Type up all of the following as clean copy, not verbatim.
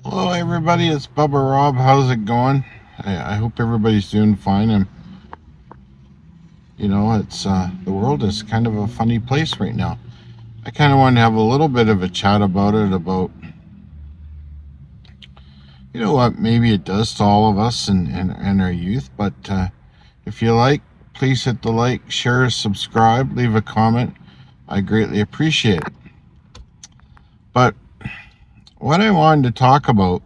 Hello, everybody. It's Bubba Rob. How's it going? I hope everybody's doing fine. It's the world is kind of a funny place right now. I kind of want to have a little bit of a chat about it. About what maybe it does to all of us and our youth. But if you like, please hit the like, share, subscribe, leave a comment. I greatly appreciate it. But what I wanted to talk about,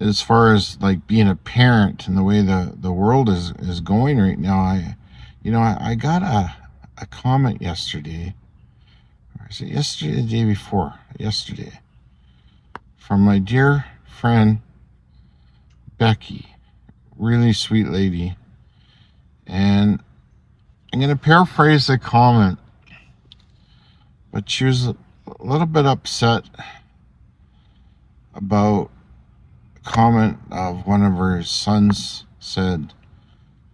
as far as like being a parent and the way the world is going right now, I got a comment yesterday, or is it yesterday, the day before yesterday, from my dear friend Becky, really sweet lady. And I'm going to paraphrase the comment, but she was a little bit upset about a comment of one of her sons said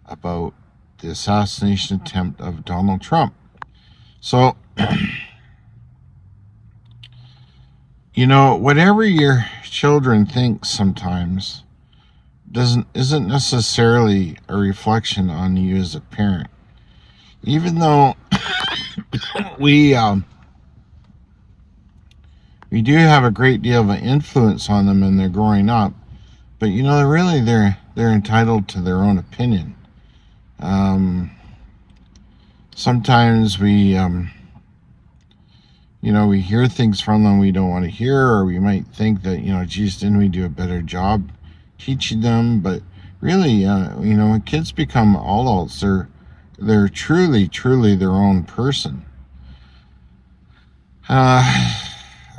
about the assassination attempt of Donald Trump. So, whatever your children think sometimes isn't necessarily a reflection on you as a parent. Even though we we do have a great deal of an influence on them and they're growing up, but they're entitled to their own opinion. Sometimes we we hear things from them we don't want to hear, or we might think that, geez, didn't we do a better job teaching them? But really, when kids become adults, they're truly their own person.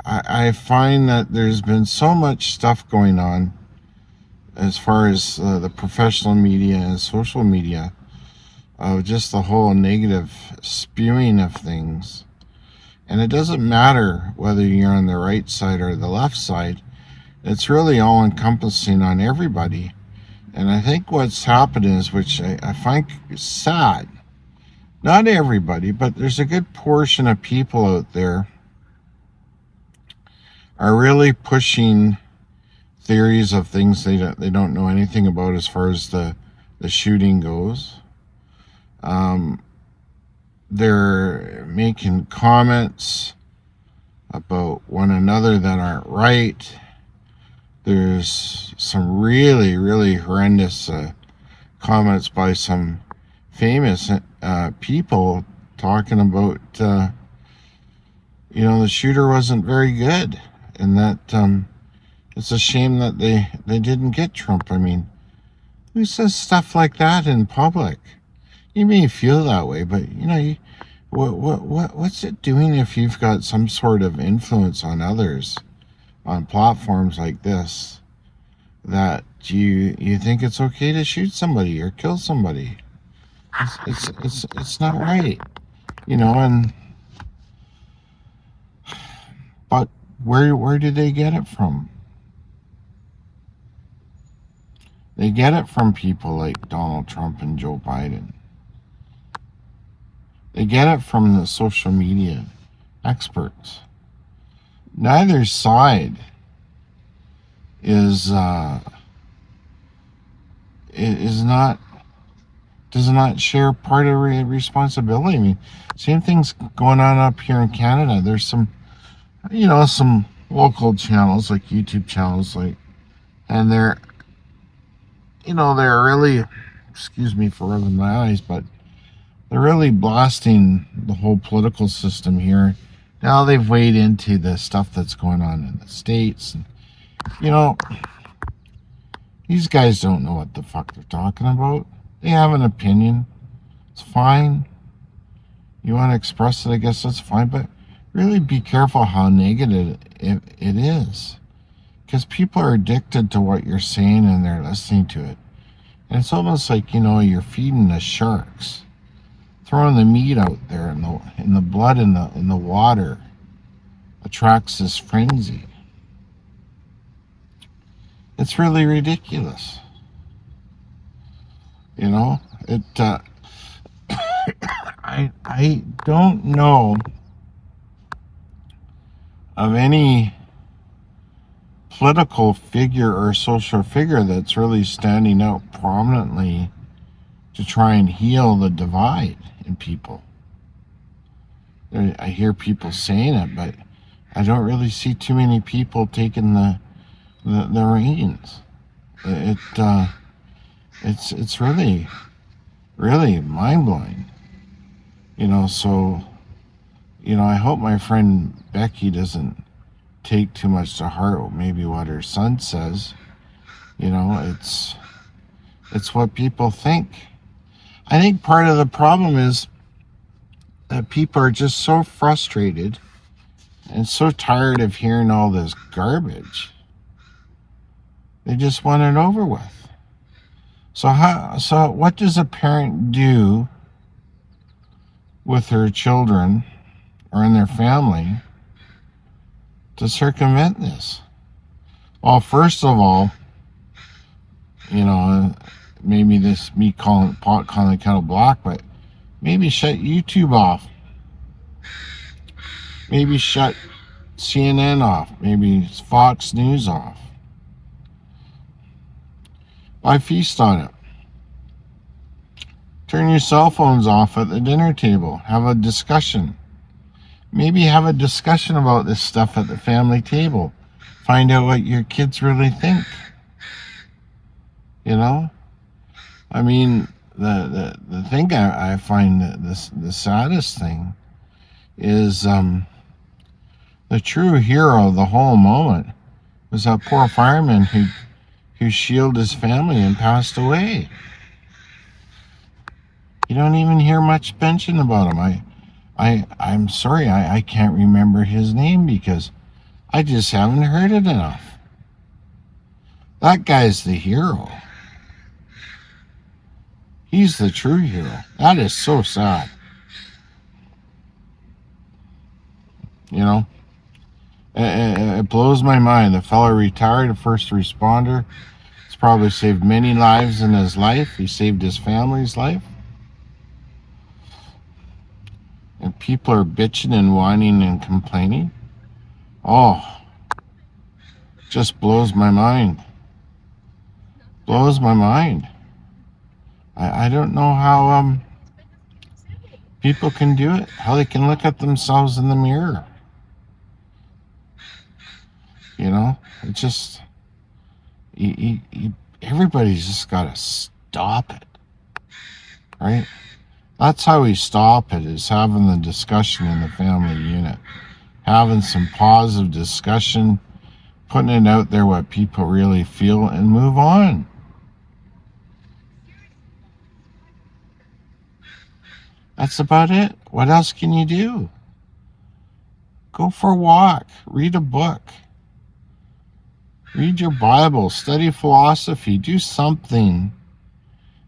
I find that there's been so much stuff going on as far as the professional media and social media, of just the whole negative spewing of things. And it doesn't matter whether you're on the right side or the left side. It's really all encompassing on everybody. And I think what's happened is, which I find sad, not everybody, but there's a good portion of people out there are really pushing theories of things they don't know anything about as far as the shooting goes. They're making comments about one another that aren't right. There's some really horrendous comments by some famous people talking about the shooter wasn't very good, and that it's a shame that they didn't get Trump. I mean, who says stuff like that in public? You may feel that way, but what's it doing if you've got some sort of influence on others on platforms like this, that you think it's okay to shoot somebody or kill somebody? It's not right, and but where do they get it from? They get it from people like Donald Trump and Joe Biden. They get it from the social media experts. Neither side is not does not share part of the responsibility. I mean, same thing's going on up here in Canada. There's some local channels, like YouTube channels, and they're really, excuse me for rubbing my eyes, but they're really blasting the whole political system here. Now they've weighed into the stuff that's going on in the States. And, these guys don't know what the fuck they're talking about. They have an opinion. It's fine. You want to express it, I guess that's fine. But really be careful how negative it is. Because people are addicted to what you're saying and they're listening to it. And it's almost like, you're feeding the sharks. Throwing the meat out there, in the blood in the water attracts this frenzy. It's really ridiculous. It. I don't know of any political figure or social figure that's really standing out prominently to try and heal the divide in people. I hear people saying it, but I don't really see too many people taking the reins. It's really mind blowing. So I hope my friend Becky doesn't take too much to heart maybe what her son says. It's what people think. I think part of the problem is that people are just so frustrated and so tired of hearing all this garbage. They just want it over with. So what does a parent do with their children or in their family to circumvent this? Well, first of all, maybe this me calling the kettle black, but maybe shut YouTube off. Maybe shut CNN off. Maybe Fox News off. Why feast on it? Turn your cell phones off at the dinner table. Have a discussion. Maybe have a discussion about this stuff at the family table. Find out what your kids really think. I mean, the thing I find the saddest thing is the true hero of the whole moment was that poor fireman who shielded his family and passed away. You don't even hear much mention about him. I'm sorry, I can't remember his name because I just haven't heard it enough. That guy's the hero. He's the true hero. That is so sad. It blows my mind. The fellow retired, a first responder. He's probably saved many lives in his life. He saved his family's life. And people are bitching and whining and complaining. Oh, just blows my mind. Blows my mind. I don't know how people can do it. How they can look at themselves in the mirror. It just everybody's just got to stop it, right? That's how we stop it, is having the discussion in the family unit, having some positive discussion, putting it out there what people really feel, and move on. That's about it. What else can you do? Go for a walk, read a book, read your Bible, study philosophy, do something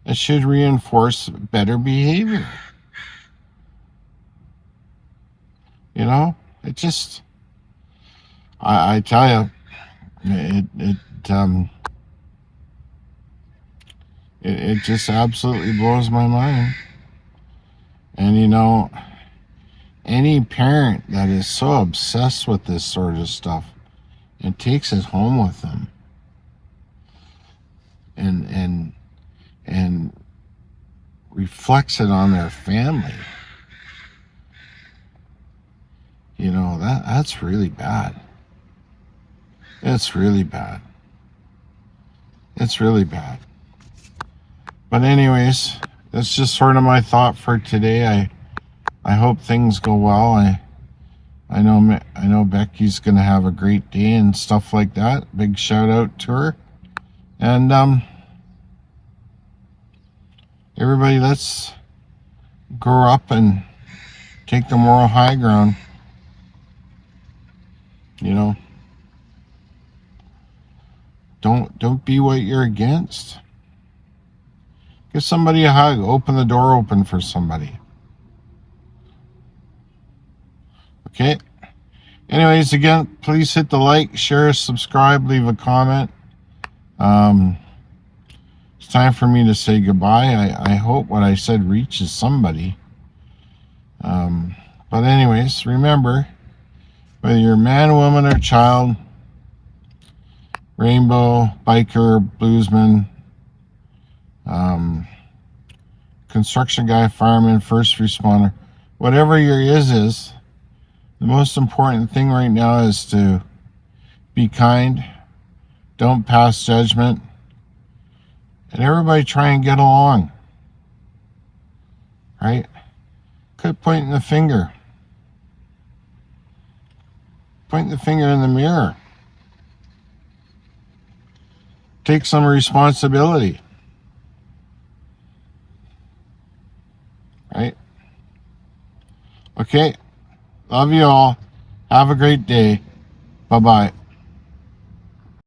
that should reinforce better behavior. It just, I tell you, it just absolutely blows my mind. And any parent that is so obsessed with this sort of stuff and takes it home with them and reflects it on their family, that's really bad. It's really bad. It's really bad. But anyways, that's just sort of my thought for today. I hope things go well. I know Becky's gonna have a great day and stuff like that. Big shout out to her. And everybody, let's grow up and take the moral high ground. Don't be what you're against. Give somebody a hug. Open the door open for somebody. Okay. Anyways, again, please hit the like, share, subscribe, leave a comment. It's time for me to say goodbye. I hope what I said reaches somebody. But anyways, remember, whether you're a man, woman, or child, rainbow, biker, bluesman, construction guy, fireman, first responder, whatever your is, the most important thing right now is to be kind, don't pass judgment, and everybody try and get along, right? Quit pointing the finger. Point the finger in the mirror. Take some responsibility, right? Okay, love you all. Have a great day. Bye-bye.